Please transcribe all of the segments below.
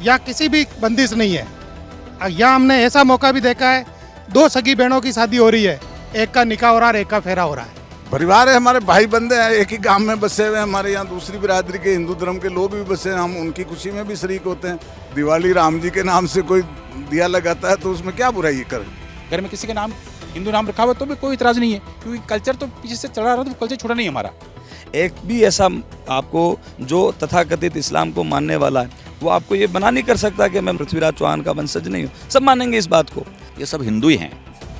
या किसी भी बंदिश नहीं है। यहाँ हमने ऐसा मौका भी देखा है, 2 सगी बहनों की शादी हो रही है, एक का निकाह हो रहा है और एक का फेरा हो रहा है। परिवार है, हमारे भाई बंदे हैं, एक ही गांव में बसे हुए हैं। हमारे यहाँ दूसरी बिरादरी के हिंदू धर्म के लोग भी बसे हैं, हम उनकी खुशी में भी शरीक होते हैं। दिवाली राम जी के नाम से कोई दिया लगाता है तो उसमें क्या बुराई कर। घर में किसी का नाम हिंदू नाम रखा हुआ तो भी कोई इतराज़ नहीं है, क्योंकि कल्चर तो पीछे से चला रहा, तो कल्चर छूटा नहीं हमारा। एक भी ऐसा आपको जो तथाकथित इस्लाम को मानने वाला है वो आपको ये बना नहीं कर सकता कि मैं पृथ्वीराज चौहान का वंशज नहीं हूँ। सब मानेंगे इस बात को। ये सब हिंदू ही हैं,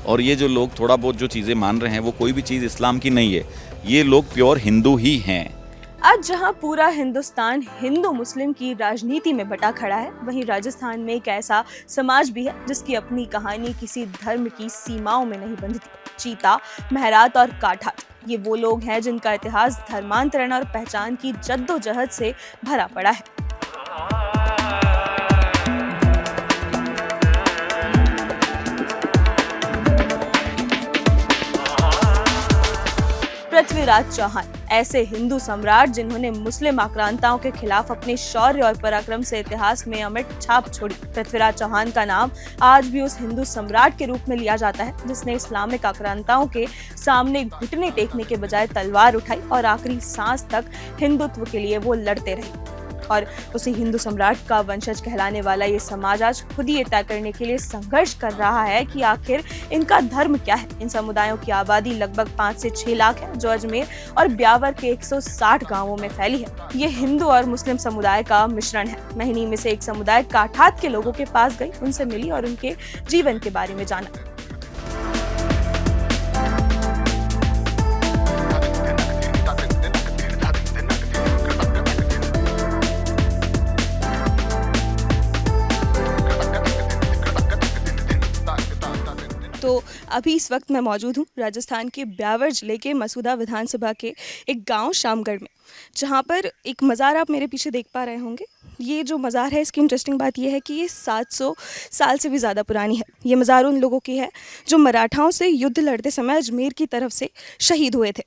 और ये जो लोग थोड़ा बहुत जो चीज़ें मान रहे हैं वो कोई भी चीज़ इस्लाम की नहीं है, ये लोग प्योर हिंदू ही हैं। आज जहां पूरा हिंदुस्तान हिंदू मुस्लिम की राजनीति में बटा खड़ा है, वहीं राजस्थान में एक ऐसा समाज भी है जिसकी अपनी कहानी किसी धर्म की सीमाओं में नहीं बंधती। चीता, महरात और काठात, ये वो लोग हैं जिनका इतिहास धर्मांतरण और पहचान की जद्दोजहद से भरा पड़ा है। पृथ्वीराज चौहान ऐसे हिंदू सम्राट जिन्होंने मुस्लिम आक्रांताओं के खिलाफ अपने शौर्य और पराक्रम से इतिहास में अमिट छाप छोड़ी। पृथ्वीराज चौहान का नाम आज भी उस हिंदू सम्राट के रूप में लिया जाता है जिसने इस्लामिक आक्रांताओं के सामने घुटने टेकने के बजाय तलवार उठाई और आखिरी सांस तक हिंदुत्व के लिए वो लड़ते रहे। और उसी हिंदू सम्राट का वंशज कहलाने वाला ये समाज आज खुद ही ये तय करने के लिए संघर्ष कर रहा है कि आखिर इनका धर्म क्या है। इन समुदायों की आबादी लगभग 5 से 6 लाख है, जो अजमेर और ब्यावर के 160 गांवों में फैली है। ये हिंदू और मुस्लिम समुदाय का मिश्रण है। मैं इन्हीं में से एक समुदाय काठात के लोगों के पास गई, उनसे मिली और उनके जीवन के बारे में जाना। तो अभी इस वक्त मैं मौजूद हूँ राजस्थान के ब्यावर जिले के मसूदा विधानसभा के एक गांव शामगढ़ में, जहाँ पर एक मज़ार आप मेरे पीछे देख पा रहे होंगे। ये जो मज़ार है, इसकी इंटरेस्टिंग बात यह है कि ये 700 साल से भी ज़्यादा पुरानी है। ये मज़ार उन लोगों की है जो मराठाओं से युद्ध लड़ते समय अजमेर की तरफ से शहीद हुए थे।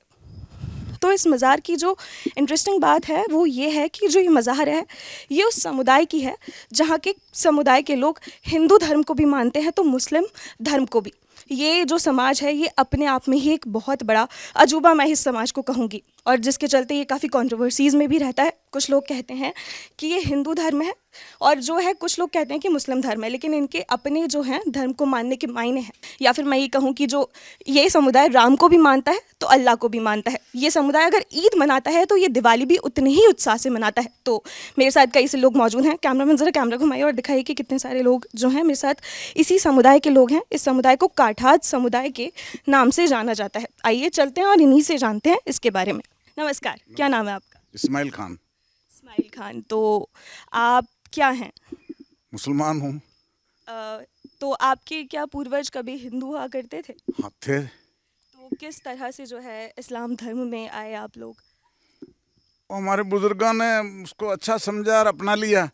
तो इस मज़ार की जो इंटरेस्टिंग बात है वो ये है कि जो ये मज़ार है ये उस समुदाय की है जहाँ के समुदाय के लोग हिंदू धर्म को भी मानते हैं तो मुस्लिम धर्म को भी। ये जो समाज है ये अपने आप में ही एक बहुत बड़ा अजूबा मैं इस समाज को कहूँगी, और जिसके चलते ये काफ़ी कंट्रोवर्सीज़ में भी रहता है। कुछ लोग कहते हैं कि ये हिंदू धर्म है और जो है कुछ लोग कहते हैं कि मुस्लिम धर्म है, लेकिन इनके अपने जो हैं धर्म को मानने के मायने हैं। या फिर मैं ये कहूँ कि जो ये समुदाय राम को भी मानता है तो अल्लाह को भी मानता है। ये समुदाय अगर ईद मनाता है तो ये दिवाली भी उतने ही उत्साह से मनाता है। तो मेरे साथ कई से लोग मौजूद हैं। कैमरामैन ज़रा कैमरा घुमाइए और दिखाइए कि कितने सारे लोग जो हैं मेरे साथ इसी समुदाय के लोग हैं। इस समुदाय को काठात समुदाय के नाम से जाना जाता है। आइए चलते हैं और इन्हीं से जानते हैं इसके बारे में। नमस्कार, क्या नाम है आपका? इस्माइल खान। इस्माइल खान, तो आप क्या हैं? मुसलमान हूँ। तो आपके क्या पूर्वज कभी हिंदू हुआ करते थे? हाँ थे। तो किस तरह से जो है इस्लाम धर्म में आए आप लोग? हमारे बुजुर्गों ने उसको अच्छा समझा और अपना लिया।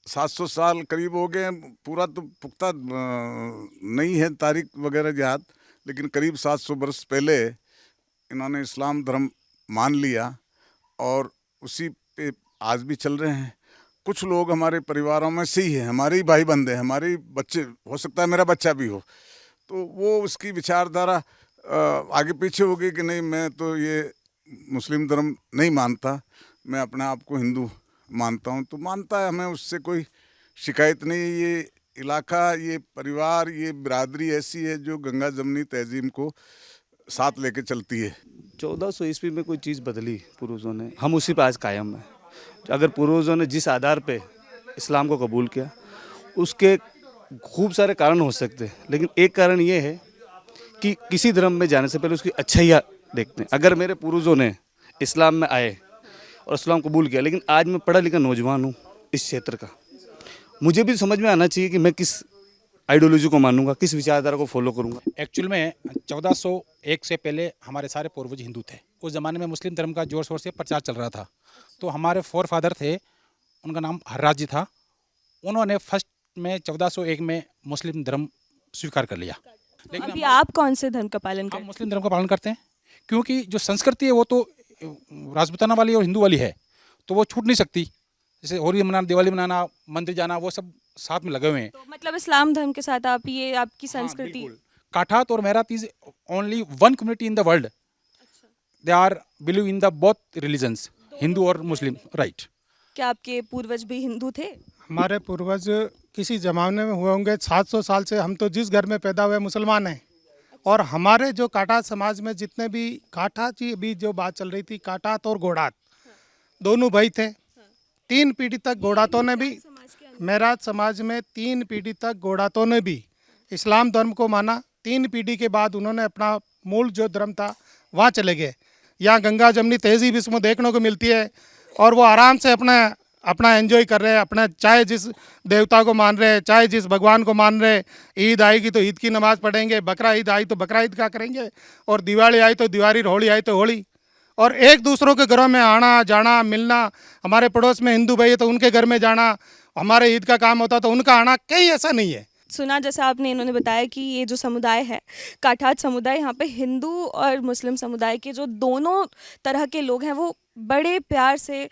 700 साल करीब हो गए। पूरा तो पुख्ता नहीं है तारीख वगैरह याद, लेकिन करीब 700 वर्ष पहले इन्होंने इस्लाम धर्म मान लिया और उसी पे आज भी चल रहे हैं। कुछ लोग हमारे परिवारों में से ही है, हमारे ही भाई बंदे, हमारे बच्चे, हो सकता है मेरा बच्चा भी हो, तो वो उसकी विचारधारा आगे पीछे हो गई कि नहीं मैं तो ये मुस्लिम धर्म नहीं मानता, मैं अपने आप को हिंदू मानता हूँ। तो मानता है, हमें उससे कोई शिकायत नहीं है। ये इलाका, ये परिवार, ये बिरादरी ऐसी है जो गंगा जमनी तहजीब को साथ लेके चलती है। 1400 ईस्वी में कोई चीज़ बदली पूर्वजों ने, हम उसी पे आज कायम हैं। अगर पूर्वजों ने जिस आधार पे इस्लाम को कबूल किया उसके खूब सारे कारण हो सकते हैं, लेकिन एक कारण ये है कि किसी धर्म में जाने से पहले उसकी अच्छाइयाँ देखते हैं। अगर मेरे पूर्वजों ने इस्लाम में आए और इस्लाम कबूल किया, लेकिन आज मैं पढ़ा लिखा नौजवान हूँ इस क्षेत्र का, मुझे भी समझ में आना चाहिए कि मैं किस आइडियोलॉजी को मानूंगा, किस विचारधारा को फॉलो करूंगा। एक्चुअल में 1401 से पहले हमारे सारे पूर्वज हिंदू थे। उस ज़माने में मुस्लिम धर्म का जोर शोर से प्रचार चल रहा था। तो हमारे फोर फादर थे, उनका नाम हर्राज जी था, उन्होंने फर्स्ट में 1401 में मुस्लिम धर्म स्वीकार कर लिया। लेकिन अभी आप कौन से धर्म का पालन करते हैं? मुस्लिम धर्म का पालन करते हैं, क्योंकि जो संस्कृति है वो तो राजपूताना वाली और हिंदू वाली है, तो वो छूट नहीं सकती। जैसे होली मनाना, दिवाली मनाना, मंदिर जाना, वो सब साथ में लगे हुए हैं। तो मतलब इस्लाम धर्म के साथ आप ये आपकी हाँ, संस्कृति। बिल्कुल। काठात और Mehrat is only one community in the world. They are believe in the both religions, Hindu और मुस्लिम, राइट। क्या आपके पूर्वज भी हिंदू थे? हमारे पूर्वज किसी ज़माने में हुए होंगे 700 साल से। हम तो जिस घर में पैदा हुए मुसलमान हैं। और हमारे जो काठात समाज में जितने भी काठात की अभी जो बात चल रही थी, काठात और गोड़ात दोनों भाई थे। 3 पीढ़ी तक गोड़ातों ने भी, मेहरात समाज में 3 पीढ़ी तक गोड़ातों ने भी इस्लाम धर्म को माना। 3 पीढ़ी के बाद उन्होंने अपना मूल जो धर्म था वहाँ चले गए। यहाँ गंगा जमनी तहजीब इसमें देखने को मिलती है और वो आराम से अपना एंजॉय कर रहे हैं। अपना चाहे जिस देवता को मान रहे हैं, चाहे जिस भगवान को मान रहे हैं। ईद आएगी तो ईद की नमाज़ पढ़ेंगे, बकरा ईद आई तो बकरा ईद का करेंगे, और दिवाली आई तो दिवाली, होली आई तो होली। और एक दूसरों के घरों में आना जाना, मिलना। हमारे पड़ोस में हिंदू भाई है तो उनके घर में जाना, हमारे ईद का काम होता तो उनका आना, कहीं ऐसा नहीं है। सुना जैसा आपने इन्होंने बताया कि ये जो समुदाय है काठात समुदाय, यहाँ पे हिंदू और मुस्लिम समुदाय के जो दोनों तरह के लोग हैं वो बड़े प्यार से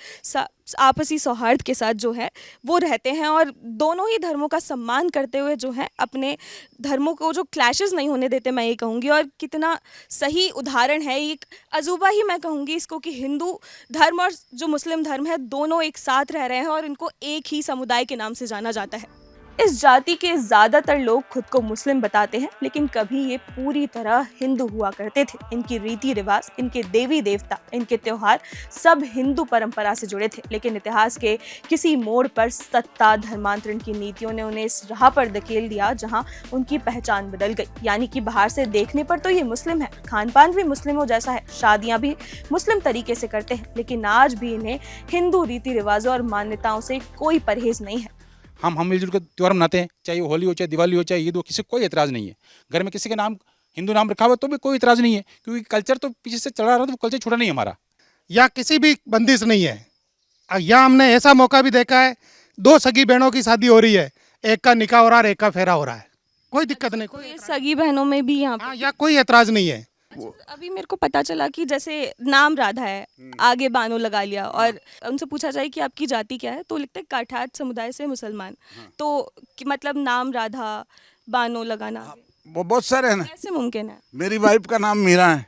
आपसी सौहार्द के साथ जो है वो रहते हैं, और दोनों ही धर्मों का सम्मान करते हुए जो है अपने धर्मों को जो क्लैशेस नहीं होने देते, मैं ये कहूँगी। और कितना सही उदाहरण है, एक अजूबा ही मैं कहूँगी इसको, कि हिंदू धर्म और जो मुस्लिम धर्म है दोनों एक साथ रह रहे हैं और इनको एक ही समुदाय के नाम से जाना जाता है। इस जाति के ज़्यादातर लोग खुद को मुस्लिम बताते हैं, लेकिन कभी ये पूरी तरह हिंदू हुआ करते थे। इनकी रीति रिवाज, इनके देवी देवता, इनके त्योहार सब हिंदू परंपरा से जुड़े थे। लेकिन इतिहास के किसी मोड़ पर सत्ता, धर्मांतरण की नीतियों ने उन्हें इस राह पर धकेल दिया जहां उनकी पहचान बदल गई। यानी कि बाहर से देखने पर तो ये मुस्लिम है, खान पान भी मुस्लिमों जैसा है, शादियाँ भी मुस्लिम तरीके से करते हैं, लेकिन आज भी इन्हें हिंदू रीति रिवाजों और मान्यताओं से कोई परहेज नहीं है। हम मिलजुल कर त्यौहार मनाते हैं, चाहे वो होली हो, चाहे दिवाली हो, चाहे ईद हो, किसी को कोई एतराज़ नहीं है। घर में किसी के नाम हिंदू नाम रखा हुआ तो भी कोई एतराज़ नहीं है, क्योंकि कल्चर तो पीछे से चला रहा था, वो कल्चर छूटा नहीं है हमारा। या किसी भी बंदिश नहीं है। यहाँ हमने ऐसा मौका भी देखा है, 2 सगी बहनों की शादी हो रही है, एक का निकाह हो रहा है, एक का फेरा हो रहा है, कोई दिक्कत नहीं, कोई ये सगी बहनों में भी यहाँ पे हाँ, या कोई एतराज़ नहीं है। अभी मेरे को पता चला कि जैसे नाम राधा है, आगे बानो लगा लिया, और उनसे पूछा जाए कि आपकी जाति क्या है तो लिखते हैं काठात समुदाय से मुसलमान। तो मतलब नाम राधा, बानो लगाना वो बहुत सारे हैं ना। कैसे मुमकिन है? मेरी वाइफ का नाम मीरा है।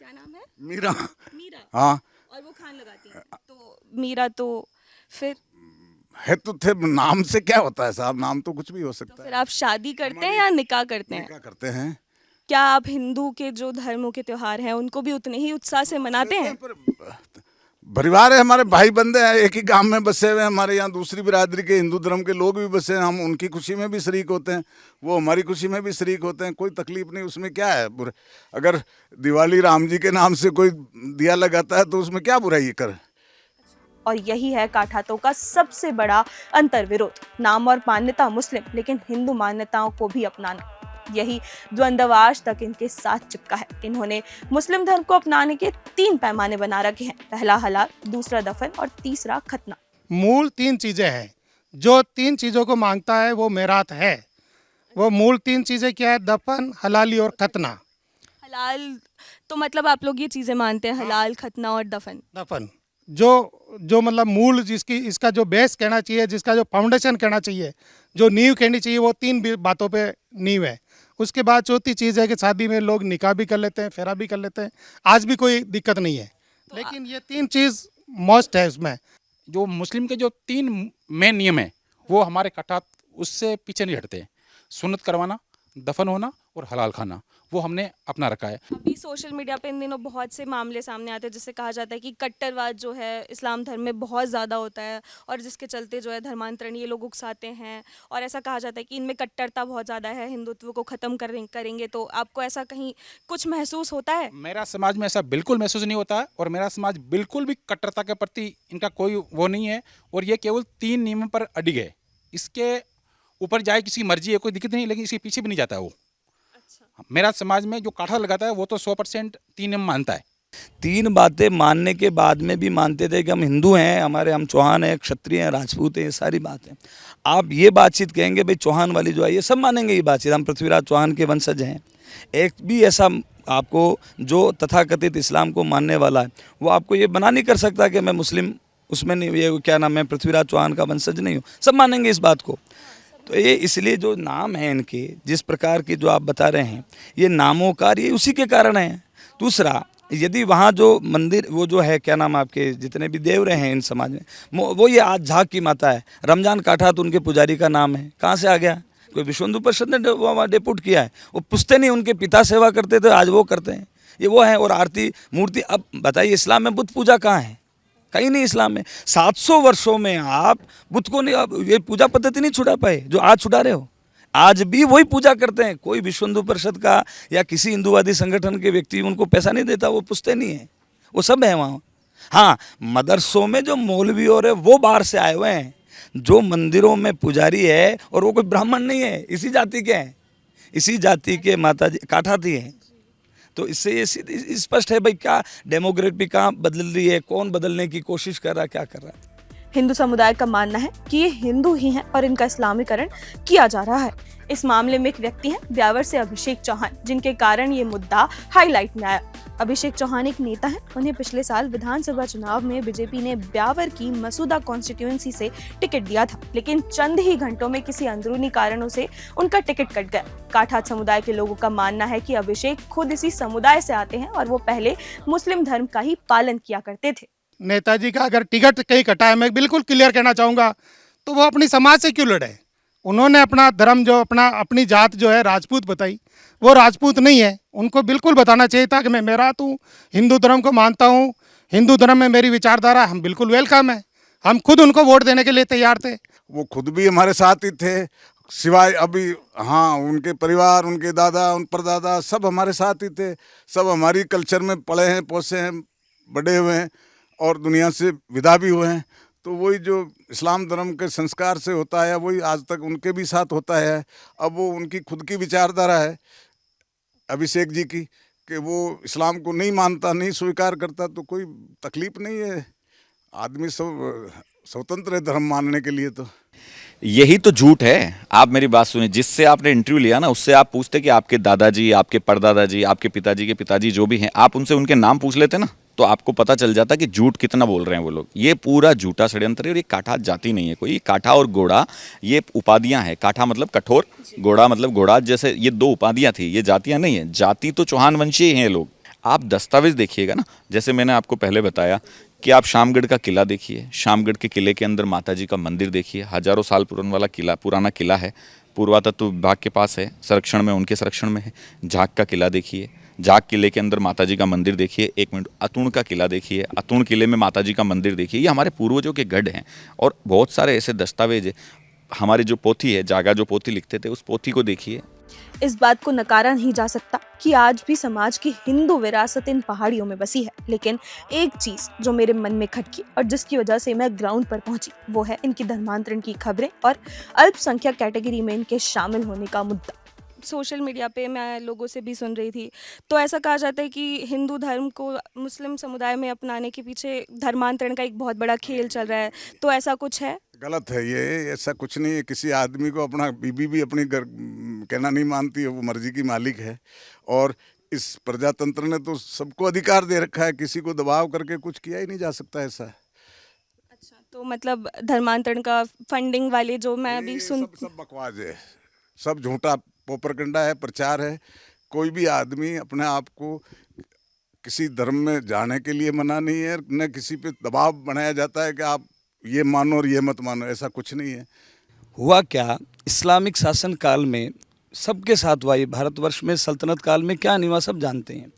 क्या नाम है? मीरा। मीरा। हाँ। और वो खान लगाती है तो मीरा, तो फिर है तो थे, नाम से क्या होता है साहब, नाम तो कुछ भी हो सकता है। फिर आप शादी करते हैं या निकाह करते हैं? क्या करते हैं? क्या आप हिंदू के जो धर्मों के त्योहार हैं उनको भी उतने ही उत्साह से मनाते हैं? परिवार है, हमारे भाई बंदे हैं, एक ही गांव में बसे हुए हैं। हमारे यहाँ दूसरी बिरादरी के हिंदू धर्म के लोग भी बसे हैं, हम उनकी खुशी में भी शरीक होते हैं, वो हमारी खुशी में भी शरीक होते हैं। कोई तकलीफ नहीं, उसमें क्या है। अगर दिवाली राम जी के नाम से कोई दिया लगाता है तो उसमें क्या बुराई कर। और यही है काठातों का सबसे बड़ा अंतर विरोध, नाम और मान्यता मुस्लिम लेकिन हिंदू मान्यताओं को भी अपनाना। यही द्वंद्व आज तक इनके साथ चिपका है। इन्होंने मुस्लिम धर्म को अपनाने के 3 पैमाने बना रखे हैं, पहला हलाल, दूसरा दफन और तीसरा खतना। मूल 3 चीज़ें हैं, जो 3 चीज़ों को मांगता है वो मेरात है। वो मूल 3 चीज़ें क्या है? दफन, हलाली और खतना। हलाल तो मतलब आप लोग ये चीज़ें मानते हैं, हलाल, खतना और दफन। दफन जो मतलब मूल, जिसकी इसका जो बेस कहना चाहिए, जिसका जो फाउंडेशन कहना चाहिए, जो नींव कहनी चाहिए, वो 3 बातों पे नींव है। उसके बाद चौथी चीज़ है कि शादी में लोग निकाह भी कर लेते हैं, फेरा भी कर लेते हैं, आज भी कोई दिक्कत नहीं है। लेकिन ये 3 चीज़ मस्ट है उसमें। जो मुस्लिम के जो 3 मेन नियम है वो हमारे काठात उससे पीछे नहीं हटते। सुन्नत करवाना, दफन होना और हलाल खाना, वो हमने अपना रखा है। अभी सोशल मीडिया पे इन दिनों बहुत से मामले सामने आते हैं, जिससे कहा जाता है कि कट्टरवाद जो है इस्लाम धर्म में बहुत ज़्यादा होता है, और जिसके चलते जो है धर्मांतरण ये लोग उकसाते हैं, और ऐसा कहा जाता है कि इनमें कट्टरता बहुत ज़्यादा है, हिंदुत्व को ख़त्म करेंगे। तो आपको ऐसा कहीं कुछ महसूस होता है? मेरा समाज में ऐसा बिल्कुल महसूस नहीं होता है, और मेरा समाज बिल्कुल भी कट्टरता के प्रति इनका कोई वो नहीं है, और ये केवल 3 नियमों पर अडिग है। इसके ऊपर जाए किसी की मर्जी है, कोई दिक्कत नहीं, लेकिन इसके पीछे भी नहीं जाता है वो। मेरा समाज में जो काठा लगाता है वो तो 100% 3 नियम मानता है। 3 बातें मानने के बाद में भी मानते थे कि हम हिंदू हैं, हम चौहान हैं, क्षत्रिय हैं, राजपूत हैं, ये सारी बातें। आप ये बातचीत कहेंगे भाई चौहान वाली जो है, ये सब मानेंगे ये बातचीत, हम पृथ्वीराज चौहान के वंशज हैं। एक भी ऐसा आपको जो तथाकथित इस्लाम को मानने वाला है वो आपको ये बना नहीं कर सकता कि मैं मुस्लिम उसमें नहीं, ये क्या नाम है, पृथ्वीराज चौहान का वंशज नहीं हूँ, सब मानेंगे इस बात को। तो ये इसलिए जो नाम है इनके, जिस प्रकार के जो आप बता रहे हैं, ये नामों का ये उसी के कारण है। दूसरा, यदि वहाँ जो मंदिर, वो जो है क्या नाम, आपके जितने भी देव रहे हैं इन समाज में, वो ये आज झाक की माता है, रमजान काठा तो उनके पुजारी का नाम है, कहाँ से आ गया? कोई विश्व हिंदू परिषद ने वहाँ डेपुट किया है, वो पूछते नहीं, उनके पिता सेवा करते थे, आज वो करते हैं, ये वो है। और आरती मूर्ति, अब बताइए इस्लाम में बुद्ध पूजा कहाँ है? कहीं नहीं इस्लाम में। 700 वर्षों में आप बुद्ध को नहीं, आप ये पूजा पद्धति नहीं छुड़ा पाए जो आज छुड़ा रहे हो। आज भी वही पूजा करते हैं। कोई विश्व हिंदू परिषद का या किसी हिंदूवादी संगठन के व्यक्ति उनको पैसा नहीं देता, वो पूछते नहीं है, वो सब है वहाँ। हाँ, मदरसों में जो मौलवी और है वो बाहर से आए हुए हैं, जो मंदिरों में पुजारी है और वो कोई ब्राह्मण नहीं है, इसी जाति के हैं, इसी जाति के माता जी काठाती हैं। तो इससे ये स्पष्ट है भाई, क्या डेमोग्राफी कहाँ बदल रही है, कौन बदलने की कोशिश कर रहा है, क्या कर रहा है। हिंदू समुदाय का मानना है कि ये हिंदू ही हैं और इनका इस्लामीकरण किया जा रहा है। इस मामले में एक व्यक्ति हैं ब्यावर से अभिषेक चौहान, जिनके कारण ये मुद्दा हाईलाइट में आया। अभिषेक चौहान एक नेता हैं। उन्हें पिछले साल विधानसभा चुनाव में बीजेपी ने ब्यावर की मसूदा कॉन्स्टिट्यूएंसी से टिकट दिया था, लेकिन चंद ही घंटों में किसी अंदरूनी कारणों से उनका टिकट कट गया। काठात समुदाय के लोगों का मानना है कि अभिषेक खुद इसी समुदाय से आते हैं और वो पहले मुस्लिम धर्म का ही पालन किया करते थे। नेताजी का अगर टिकट कहीं कटा है, मैं बिल्कुल क्लियर कहना चाहूँगा, तो वो अपनी समाज से क्यों लड़े? उन्होंने अपना धर्म जो अपनी जात जो है राजपूत बताई, वो राजपूत नहीं है। उनको बिल्कुल बताना चाहिए था कि मैं मेरा तो हिंदू धर्म को मानता हूँ, हिंदू धर्म में मेरी विचारधारा, हम बिल्कुल वेलकम है। हम खुद उनको वोट देने के लिए तैयार थे। वो खुद भी हमारे साथ ही थे, सिवाय अभी, हाँ, उनके परिवार, उनके दादा, उन परदादा सब हमारे साथ ही थे, सब हमारी कल्चर में पले हैं, पोसे हैं, बड़े हुए हैं और दुनिया से विदा भी हुए हैं। तो वही जो इस्लाम धर्म के संस्कार से होता है, वही आज तक उनके भी साथ होता है। अब वो उनकी खुद की विचारधारा है अभिषेक जी की कि वो इस्लाम को नहीं मानता, नहीं स्वीकार करता, तो कोई तकलीफ नहीं है। आदमी सब स्वतंत्र है धर्म मानने के लिए। तो यही तो झूठ है। आप मेरी बात सुनिए, जिससे आपने इंटरव्यू लिया ना, उससे आप पूछते कि आपके दादाजी, आपके परदादाजी, आपके पिताजी के पिताजी जो भी हैं, आप उनसे उनके नाम पूछ लेते ना, तो आपको पता चल जाता कि झूठ कितना बोल रहे हैं वो लोग। ये पूरा झूठा षड्यंत्र है और ये काठा जाति नहीं है कोई। काठा और घोड़ा ये उपाधियां हैं। काठा मतलब कठोर, घोड़ा मतलब घोड़ा, जैसे ये दो उपाधियां थी, ये जातियां नहीं है। जाति तो चौहान वंशीय हैं लोग। आप दस्तावेज देखिएगा ना, जैसे मैंने आपको पहले बताया कि आप शामगढ़ का किला देखिए, शामगढ़ के किले के अंदर माता जी का मंदिर देखिए, हजारों साल पुराना किला है, पुरातत्व विभाग के पास है, संरक्षण में, उनके संरक्षण में है। झाक का किला देखिए, झाक किले के अंदर माता जी का मंदिर देखिए। एक मिनट, अतुण का किला देखिए, अतुण किले में माता जी का मंदिर देखिए। ये हमारे पूर्वजों के गढ़ हैं और बहुत सारे ऐसे दस्तावेज है। हमारी जो पोथी है, जागा जो पोथी लिखते थे, उस पोथी को देखिए। इस बात को नकारा नहीं जा सकता कि आज भी समाज की हिंदू विरासत इन पहाड़ियों में बसी है, लेकिन एक चीज जो मेरे मन में खटकी और जिसकी वजह से मैं ग्राउंड पर पहुंची, वो है इनकी धर्मांतरण की खबरें और अल्पसंख्यक कैटेगरी में इनके शामिल होने का मुद्दा। सोशल मीडिया पे मैं लोगों से भी सुन रही थी, तो ऐसा कहा जाता है कि हिंदू धर्म को मुस्लिम समुदाय में अपनाने के पीछे धर्मांतरण का एक बहुत बड़ा खेल चल रहा है, तो ऐसा कुछ है? गलत है ये, ऐसा कुछ नहीं है। किसी आदमी को अपना बीबी भी अपनी घर कहना नहीं मानती है, वो मर्जी की मालिक है। और इस प्रजातंत्र ने तो सबको अधिकार दे रखा है, किसी को दबाव करके कुछ किया ही नहीं जा सकता ऐसा। अच्छा, तो मतलब धर्मांतरण का फंडिंग वाले जो मैं अभी सब बकवास है, सब झूठा पोपरकंडा है, प्रचार है। कोई भी आदमी अपने आप को किसी धर्म में जाने के लिए मना नहीं है, न किसी पे दबाव बनाया जाता है कि आप ये मानो और ये मत मानो, ऐसा कुछ नहीं है। हुआ क्या, इस्लामिक शासन काल में सबके साथ हुआ। ये भारतवर्ष में सल्तनत काल में क्या नहीं हुआ सब जानते हैं।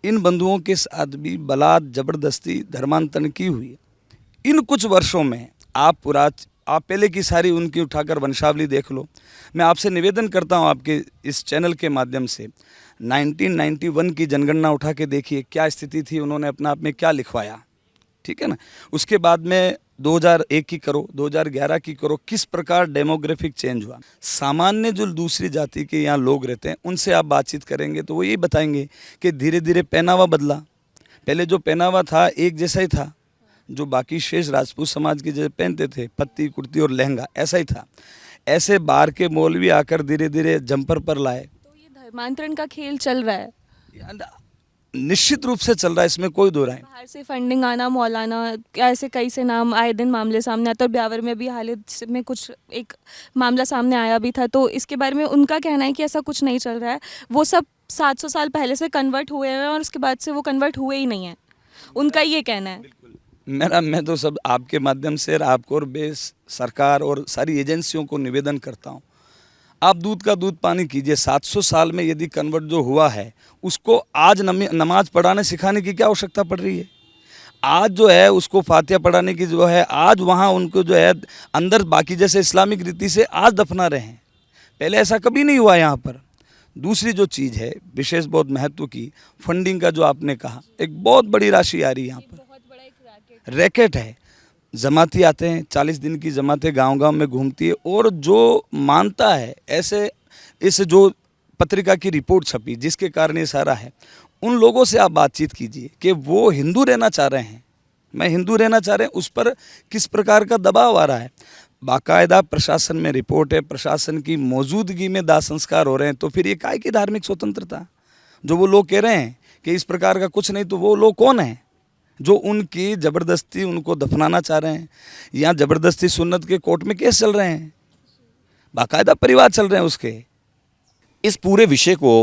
इन बंधुओं के साथ भी बलात् जबरदस्ती धर्मांतरण की हुई। इन कुछ वर्षों में आप पहले की सारी उनकी उठाकर वंशावली देख लो। मैं आपसे निवेदन करता हूं आपके इस चैनल के माध्यम से, 1991 की जनगणना उठा के देखिए क्या स्थिति थी, उन्होंने अपना आप में क्या लिखवाया, ठीक है ना। उसके बाद में 2001 की करो, 2011 की करो, किस प्रकार डेमोग्राफिक चेंज हुआ। सामान्य जो दूसरी जाति के यहाँ लोग रहते हैं उनसे आप बातचीत करेंगे तो वो यही बताएंगे कि धीरे धीरे पहनावा बदला। पहले जो पहनावा था एक जैसा ही था, जो बाकी शेष राजपूत समाज के जैसे पहनते थे, पत्ती कुर्ती और लहंगा, ऐसा ही था। ऐसे बाहर के मौलवी आकर धीरे धीरे जंपर पर लाए। तो ये धर्मांतरण का खेल चल रहा है। निश्चित रूप से चल रहा है, इसमें कोई दो राय नहीं। बाहर से फंडिंग आना, मौलाना, ऐसे कई से नाम आए दिन मामले सामने आते, और ब्यावर में भी हाल ही में कुछ एक मामला सामने आया भी था। तो इसके बारे में उनका कहना है कि ऐसा कुछ नहीं चल रहा है, वो सब 700 साल पहले से कन्वर्ट हुए हैं और उसके बाद से वो कन्वर्ट हुए ही नहीं हैं, उनका ये कहना है। मैं तो सब आपके माध्यम से आपको और बेस सरकार और सारी एजेंसियों को निवेदन करता हूँ, आप दूध का दूध पानी कीजिए। 700 साल में यदि कन्वर्ट जो हुआ है उसको आज नमाज पढ़ाने सिखाने की क्या आवश्यकता पड़ रही है? आज जो है उसको फातिहा पढ़ाने की जो है, आज वहाँ उनको जो है अंदर बाकी जैसे इस्लामिक रीति से आज दफना रहे हैं, पहले ऐसा कभी नहीं हुआ यहाँ पर। दूसरी जो चीज़ है विशेष बहुत महत्व की, फंडिंग का जो आपने कहा, एक बहुत बड़ी राशि आ रही है यहाँ पर, रैकेट है। जमाती आते हैं, 40 दिन की जमातें गांव-गांव में घूमती है, और जो मानता है ऐसे इस जो पत्रिका की रिपोर्ट छपी जिसके कारण ये सारा है, उन लोगों से आप बातचीत कीजिए कि वो हिंदू रहना चाह रहे हैं, मैं हिंदू रहना चाह रहे हैं, उस पर किस प्रकार का दबाव आ रहा है। बाकायदा प्रशासन में रिपोर्ट है, प्रशासन की मौजूदगी में दाह संस्कार हो रहे हैं, तो फिर ये काय की धार्मिक स्वतंत्रता? जो वो लोग कह रहे हैं कि इस प्रकार का कुछ नहीं, तो वो लोग कौन हैं जो उनकी ज़बरदस्ती उनको दफनाना चाह रहे हैं? यहाँ ज़बरदस्ती सुन्नत के कोर्ट में केस चल रहे हैं, बाकायदा परिवार चल रहे हैं उसके। इस पूरे विषय को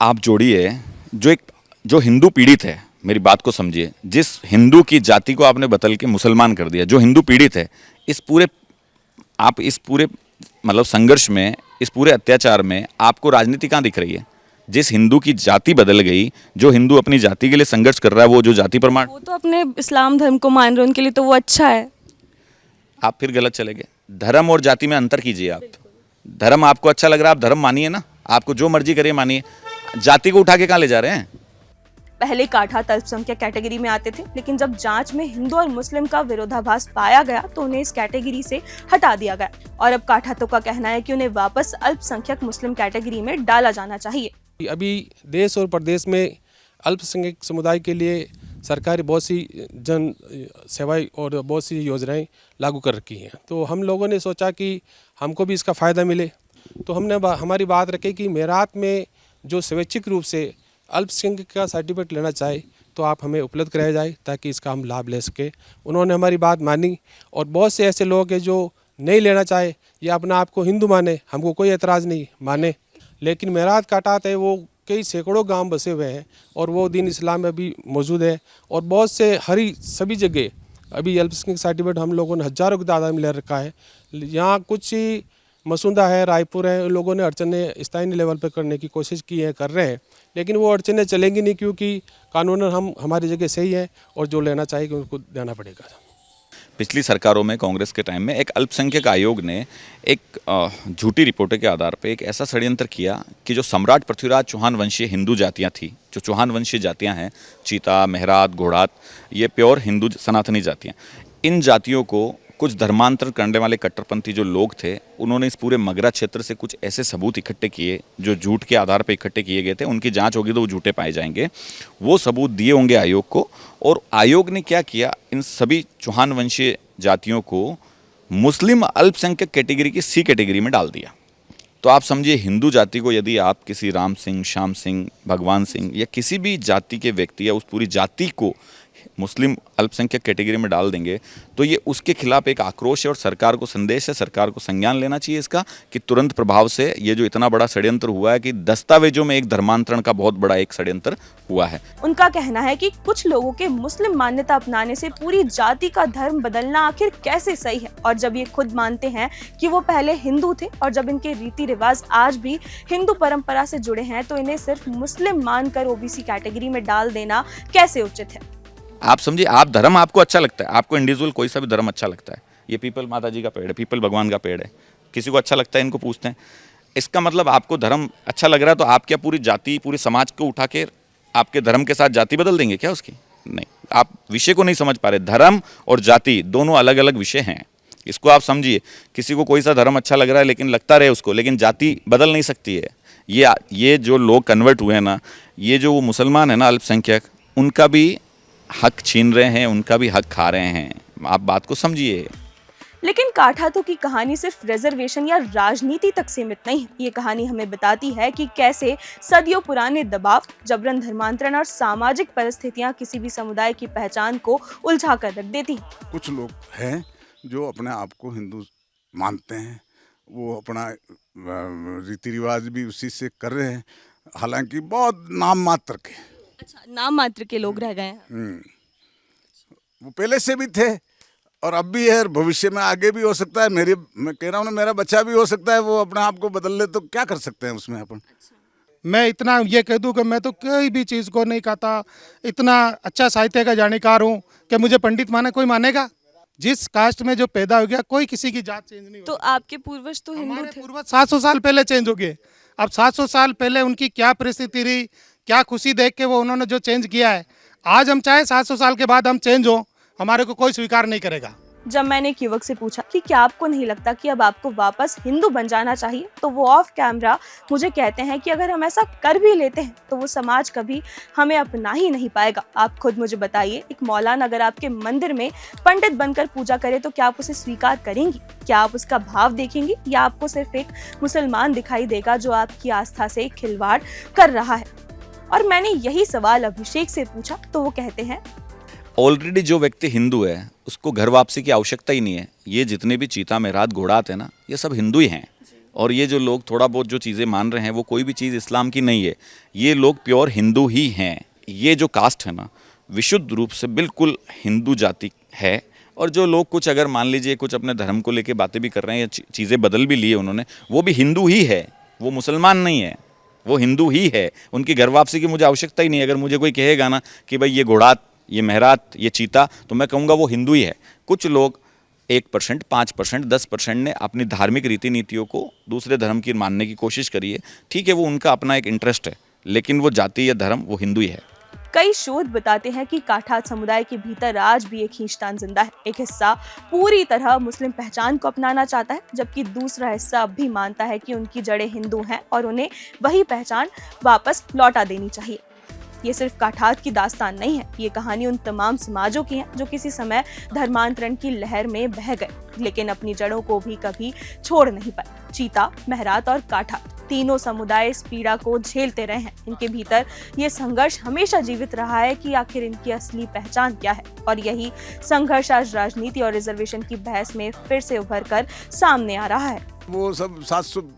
आप जोड़िए, जो हिंदू पीड़ित है, मेरी बात को समझिए, जिस हिंदू की जाति को आपने बदल के मुसलमान कर दिया, जो हिंदू पीड़ित है, इस पूरे मतलब संघर्ष में, इस पूरे अत्याचार में आपको राजनीति कहाँ दिख रही है? जिस हिंदू की जाति बदल गई, जो हिंदू अपनी जाति के लिए संघर्ष कर रहा है, वो जो जाति प्रमाण, वो तो अपने इस्लाम धर्म को मान रहे हैं, उनके लिए तो वो अच्छा है। आप फिर गलत चले गए। धर्म और जाति में अंतर कीजिए आप। धर्म आपको अच्छा लग रहा है, आप धर्म मानिए ना, आपको जो मर्जी करिए मानिए, जाति को उठा के कहाँ ले जा रहे हैं? पहले काठात अल्पसंख्यक कैटेगरी में आते थे, लेकिन जब जांच में हिंदू और मुस्लिम का विरोधाभास पाया गया तो उन्हें इस कैटेगरी से हटा दिया गया, और अब काठातों का कहना है कि उन्हें वापस अल्पसंख्यक मुस्लिम कैटेगरी में डाला जाना चाहिए। अभी देश और प्रदेश में अल्पसंख्यक समुदाय के लिए सरकार बहुत सी जन सेवाएं और बहुत सी योजनाएं लागू कर रखी हैं, तो हम लोगों ने सोचा कि हमको भी इसका फ़ायदा मिले, तो हमने हमारी बात रखी कि मेरात में जो स्वैच्छिक रूप से अल्पसंख्यक का सर्टिफिकेट लेना चाहे तो आप हमें उपलब्ध कराया जाए ताकि इसका हम लाभ ले सके। उन्होंने हमारी बात मानी, और बहुत से ऐसे लोग हैं जो नहीं लेना चाहे या अपना आप को हिंदू माने, हमको कोई एतराज़ नहीं माने, लेकिन मेरात काठात है वो कई सैकड़ों गांव बसे हुए हैं और वो दीन इस्लाम में भी मौजूद है, और बहुत से सभी जगह अभी अल्पसंख्यक सर्टिफिकेट हम लोगों ने हज़ारों की तादाद में ले रखा है। यहाँ कुछ ही मसूदा है, रायपुर है, उन लोगों ने अड़चने स्थानीय लेवल पर करने की कोशिश की है, कर रहे हैं, लेकिन वो अड़चने चलेंगी नहीं, क्योंकि कानूनन हम हमारी जगह सही है और जो लेना चाहिए उनको देना पड़ेगा। पिछली सरकारों में, कांग्रेस के टाइम में, एक अल्पसंख्यक आयोग ने एक झूठी रिपोर्टों के आधार पर एक ऐसा षड्यंत्र किया कि जो सम्राट पृथ्वीराज चौहान वंशीय हिंदू जातियां थी, जो चौहान वंशीय जातियां हैं, चीता, मेहरात, घोड़ात, ये प्योर हिंदू सनातनी जातियां, इन जातियों को कुछ धर्मांतर करने वाले कट्टरपंथी जो लोग थे, उन्होंने इस पूरे मगरा क्षेत्र से कुछ ऐसे सबूत इकट्ठे किए जो झूठ के आधार पर इकट्ठे किए गए थे। उनकी जांच होगी तो वो झूठे पाए जाएंगे। वो सबूत दिए होंगे आयोग को, और आयोग ने क्या किया, इन सभी चौहान वंशीय जातियों को मुस्लिम अल्पसंख्यक कैटेगरी की सी कैटेगरी में डाल दिया। तो आप समझिए, हिंदू जाति को यदि आप किसी राम सिंह, श्याम सिंह, भगवान सिंह या किसी भी जाति के व्यक्ति या उस पूरी जाति को मुस्लिम अल्पसंख्यक कैटेगरी में डाल देंगे तो ये उसके खिलाफ एक आक्रोश है, और सरकार को संदेश है, सरकार को संज्ञान लेना चाहिए इसका कि तुरंत प्रभाव से ये जो इतना बड़ा षड्यंत्र हुआ है कि दस्तावेजों में एक धर्मांतरण का बहुत बड़ा एक षड्यंत्र हुआ है। उनका कहना है कि कुछ लोगों के मुस्लिम मान्यता अपनाने से पूरी जाति का धर्म बदलना आखिर कैसे सही है, और जब ये खुद मानते हैं कि वो पहले हिंदू थे और जब इनके रीति रिवाज आज भी हिंदू परंपरा से जुड़े हैं, तो इन्हें सिर्फ मुस्लिम मानकर ओबीसी कैटेगरी में डाल देना कैसे उचित है। आप समझिए, आप धर्म आपको अच्छा लगता है, आपको इंडिविजुअल कोई सा भी धर्म अच्छा लगता है, ये पीपल माता जी का पेड़ है, पीपल भगवान का पेड़ है, किसी को अच्छा लगता है, इनको पूछते हैं, इसका मतलब आपको धर्म अच्छा लग रहा है तो आप क्या पूरी जाति, पूरे समाज को उठा के आपके धर्म के साथ जाति बदल देंगे क्या उसकी? नहीं, आप विषय को नहीं समझ पा रहे। धर्म और जाति दोनों अलग अलग विषय हैं, इसको आप समझिए। किसी को कोई सा धर्म अच्छा लग रहा है लेकिन लगता रहे उसको, लेकिन जाति बदल नहीं सकती है। ये जो लोग कन्वर्ट हुए हैं ना, ये जो वो मुसलमान है ना अल्पसंख्यक, उनका भी हक छीन रहे हैं, उनका भी हक खा रहे हैं। आप बात को समझिए। लेकिन काठातों की कहानी सिर्फ रिजर्वेशन या राजनीति तक सीमित नहीं है। ये कहानी हमें बताती है कि कैसे सदियों पुराने दबाव, जबरन धर्मांतरण और सामाजिक परिस्थितियां किसी भी समुदाय की पहचान को उलझा कर रख देती हैं। कुछ लोग हैं जो अपने आप को हिंदू मानते हैं, वो अपना रीति रिवाज भी उसी से कर रहे हैं, हालांकि बहुत नाम मात्र के। अच्छा, नाम मात्र के लोग रह गए हैं। वो पहले से भी थे और अब भी है, और भविष्य में आगे भी हो सकता है। मैं कह रहा हूँ ना, मेरा बच्चा भी हो सकता है, वो अपने आप को बदल ले तो क्या कर सकते हैं उसमें अपन। मैं इतना ये कह दूं कि मैं तो कोई भी चीज़ को नहीं कहता, इतना अच्छा साहित्य का जानकार हूँ कि मुझे पंडित माने, कोई मानेगा? जिस कास्ट में जो पैदा हो गया, कोई किसी की जात चेंज नहीं तो आपके पूर्वज तो हिंदू हमारे थे। पूर्वज 700 साल पहले चेंज हो गए। अब 700 साल पहले उनकी क्या परिस्थिति रही, क्या खुशी देख के वो उन्होंने जो चेंज किया है, आज हम चाहे 700 साल के बाद हम चेंज हो, हमारे को कोई स्वीकार नहीं करेगा। जब मैंने एक युवक से पूछा कि क्या आपको नहीं लगता कि अब आपको वापस हिंदू बन जाना चाहिए, तो वो ऑफ कैमरा मुझे कहते हैं कि अगर हम ऐसा कर भी लेते हैं तो वो समाज कभी हमें अपना ही नहीं पाएगा। आप खुद मुझे बताइए, एक मौलाना अगर आपके मंदिर में पंडित बनकर पूजा करे तो क्या आप उसे स्वीकार करेंगी? क्या आप उसका भाव देखेंगी, या आपको सिर्फ एक मुसलमान दिखाई देगा जो आपकी आस्था से खिलवाड़ कर रहा है? और मैंने यही सवाल अभिषेक से पूछा तो वो कहते हैं, ऑलरेडी जो व्यक्ति हिंदू है उसको घर वापसी की आवश्यकता ही नहीं है। ये जितने भी चीता मेरात घोड़ात है ना, ये सब हिंदू ही हैं। और ये जो लोग थोड़ा बहुत जो चीज़ें मान रहे हैं वो कोई भी चीज़ इस्लाम की नहीं है, ये लोग प्योर हिंदू ही हैं। ये जो कास्ट है ना, विशुद्ध रूप से बिल्कुल हिंदू जाति है। और जो लोग कुछ अगर मान लीजिए कुछ अपने धर्म को लेके बातें भी कर रहे हैं या चीज़ें बदल भी लिए उन्होंने, वो भी हिंदू ही है, वो मुसलमान नहीं है, वो हिंदू ही है। उनकी घर वापसी की मुझे आवश्यकता ही नहीं है। अगर मुझे कोई कहेगा ना कि भाई ये घोड़ात, ये मेहरात, ये चीता, तो मैं कहूँगा वो हिंदू ही है। कुछ लोग 1%, 5%, 10% ने अपनी धार्मिक रीति नीतियों को दूसरे धर्म की मानने की कोशिश करी है। ठीक है, वो उनका अपना एक इंटरेस्ट है, लेकिन वो जाति या धर्म वो हिंदू ही है। कई शोध बताते हैं कि काठात समुदाय के भीतर आज भी एक खींचतान जिंदा है। एक हिस्सा पूरी तरह मुस्लिम पहचान को अपनाना चाहता है, जबकि दूसरा हिस्सा अब भी मानता है कि उनकी जड़ें हिंदू हैं और उन्हें वही पहचान वापस लौटा देनी चाहिए। ये सिर्फ काठात की दास्तान नहीं है, ये कहानी उन तमाम समाजों की है जो किसी समय धर्मांतरण की लहर में बह गए, लेकिन अपनी जड़ों को भी कभी छोड़ नहीं पाए। चीता, मेहरात और काठात, तीनों समुदाय इस पीड़ा को झेलते रहे हैं। इनके भीतर ये संघर्ष हमेशा जीवित रहा है कि आखिर इनकी असली पहचान क्या है। और यही संघर्ष आज राजनीति और रिजर्वेशन की बहस में फिर से उभर कर सामने आ रहा है। वो सब 700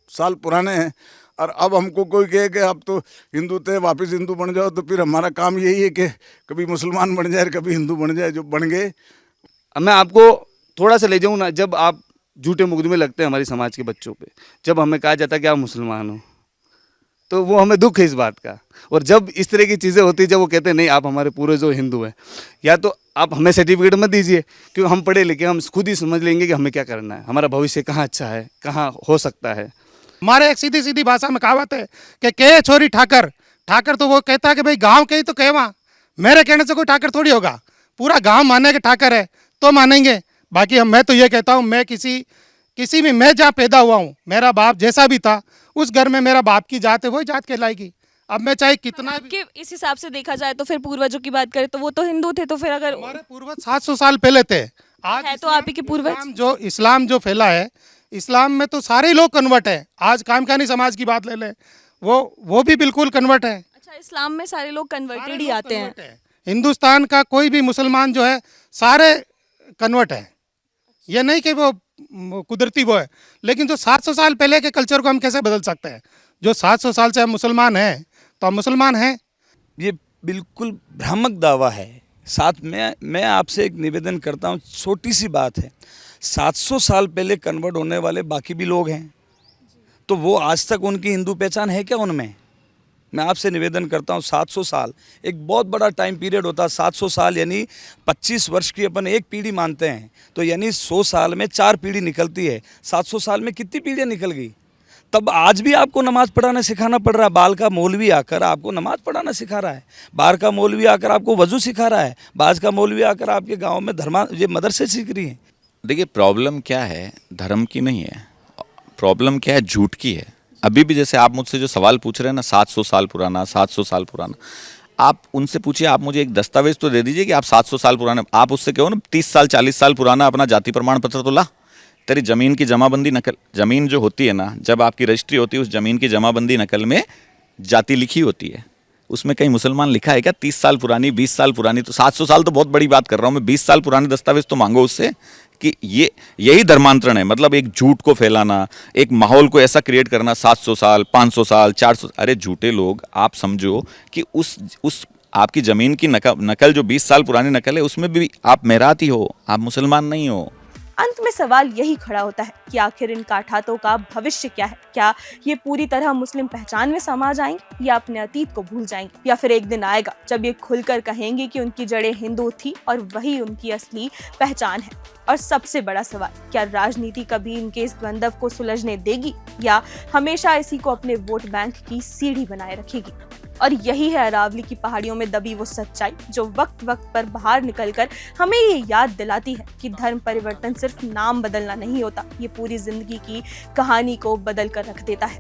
साल पुराने हैं, और अब हमको कोई कहे कि अब तो हिंदू थे, वापस हिंदू बन जाओ, तो फिर हमारा काम यही है कि कभी मुसलमान बन जाए, कभी हिंदू बन जाए। जो बन गए, अब मैं आपको थोड़ा सा ले जाऊँ ना, जब आप झूठे मुकदमे लगते हैं हमारी समाज के बच्चों पे, जब हमें कहा जाता है कि आप मुसलमान हो, तो वो हमें दुख है इस बात का। और जब इस तरह की चीज़ें होती है, जब वो कहते हैं नहीं आप हमारे पूरे जो हिंदू हैं, या तो आप हमें सर्टिफिकेट मत दीजिए, क्योंकि हम पढ़े लिखे, हम खुद ही समझ लेंगे कि हमें क्या करना है, हमारा भविष्य कहाँ अच्छा है, कहाँ हो सकता है। हमारे एक सीधी सीधी भाषा में कहावत है कि के छोरी ठाकर। ठाकर तो वो कहता है कि भाई गांव के ही तो कहवा, मेरे कहने से कोई ठाकर थोड़ी होगा, पूरा गांव माने कि ठाकर है तो मानेंगे। बाकी मैं तो ये कहता हूँ, मैं किसी भी, मैं जहाँ पैदा हुआ हूँ, मेरा बाप जैसा भी था, उस घर में मेरा बाप की जात है, वही जात कहलाएगी। अब मैं चाहे कितना भी, कि इस हिसाब से देखा जाए तो फिर पूर्वजों की बात करें तो वो तो हिंदू थे, तो फिर अगर हमारे पूर्वज 700 साल पहले थे। आज है तो आप ही के पूर्वज। इस्लाम जो फैला है, इस्लाम में तो सारे लोग कन्वर्ट है। आज कामखानी समाज की बात ले ले, वो भी बिल्कुल कन्वर्ट है। अच्छा, इस्लाम में सारे लोग कन्वर्टेड ही लोग आते हैं। convert है। हिंदुस्तान का कोई भी मुसलमान जो है, सारे कन्वर्ट है। ये नहीं कि वो कुदरती वो है, लेकिन जो 700 साल पहले के कल्चर को हम कैसे बदल सकते हैं? जो 700 साल से हम मुसलमान हैं तो हम मुसलमान हैं। ये बिल्कुल भ्रामक दावा है। साथ में मैं आपसे एक निवेदन करता हूँ, छोटी सी बात है, 700 साल पहले कन्वर्ट होने वाले बाकी भी लोग हैं, तो वो आज तक उनकी हिंदू पहचान है क्या उनमें? मैं आपसे निवेदन करता हूँ, 700 साल एक बहुत बड़ा टाइम पीरियड होता है। 700 साल यानी 25 वर्ष की अपन एक पीढ़ी मानते हैं, तो यानी 100 साल में 4 पीढ़ी निकलती है। 700 साल में कितनी पीढ़ियाँ निकल गई? तब आज भी आपको नमाज़ पढ़ाना सिखाना पड़ रहा है। बाल का मौलवी आकर आपको नमाज़ पढ़ाना सिखा रहा है, बाहर का मौलवी आकर आपको वज़ू सिखा रहा है, बाज का मौलवी आकर आपके गाँव में ये मदरसे सीख रही हैं। देखिए, प्रॉब्लम क्या है, धर्म की नहीं है, प्रॉब्लम क्या है, झूठ की है। अभी भी जैसे आप मुझसे जो सवाल पूछ रहे हैं ना, 700 साल पुराना, 700 साल पुराना, आप उनसे पूछिए, आप मुझे एक दस्तावेज तो दे दीजिए कि आप 700 साल पुराने, आप उससे कहो ना 30 साल 40 साल पुराना अपना जाति प्रमाण पत्र तो ला। तेरी जमीन की जमाबंदी नकल, जमीन जो होती है ना, जब आपकी रजिस्ट्री होती है उस जमीन की जमाबंदी नकल में जाति लिखी होती है, उसमें कहीं मुसलमान लिखा है क्या? 30 साल पुरानी, 20 साल पुरानी, तो 700 साल तो बहुत बड़ी बात कर रहा हूँ मैं, 20 साल पुराने दस्तावेज तो मांगो उससे कि यही धर्मांतरण है। मतलब एक झूठ को फैलाना, एक माहौल को ऐसा क्रिएट करना, 700 साल 500 साल 400, अरे झूठे लोग, आप समझो कि उस आपकी ज़मीन की नकल जो 20 साल पुरानी नकल है उसमें भी आप मेराती हो, आप मुसलमान नहीं हो। अंत में सवाल यही खड़ा होता है कि आखिर इन काठातों का भविष्य क्या है? क्या ये पूरी तरह मुस्लिम पहचान में समा जाएंगे या अपने अतीत को भूल जाएंगे, या फिर एक दिन आएगा जब ये खुलकर कहेंगे कि उनकी जड़ें हिंदू थी और वही उनकी असली पहचान है? और सबसे बड़ा सवाल, क्या राजनीति कभी इनके इस द्वंद्व को सुलझने देगी या हमेशा इसी को अपने वोट बैंक की सीढ़ी बनाए रखेगी? और यही है अरावली की पहाड़ियों में दबी वो सच्चाई जो वक्त वक्त पर बाहर निकलकर हमें ये याद दिलाती है कि धर्म परिवर्तन सिर्फ नाम बदलना नहीं होता, ये पूरी जिंदगी की कहानी को बदल कर रख देता है।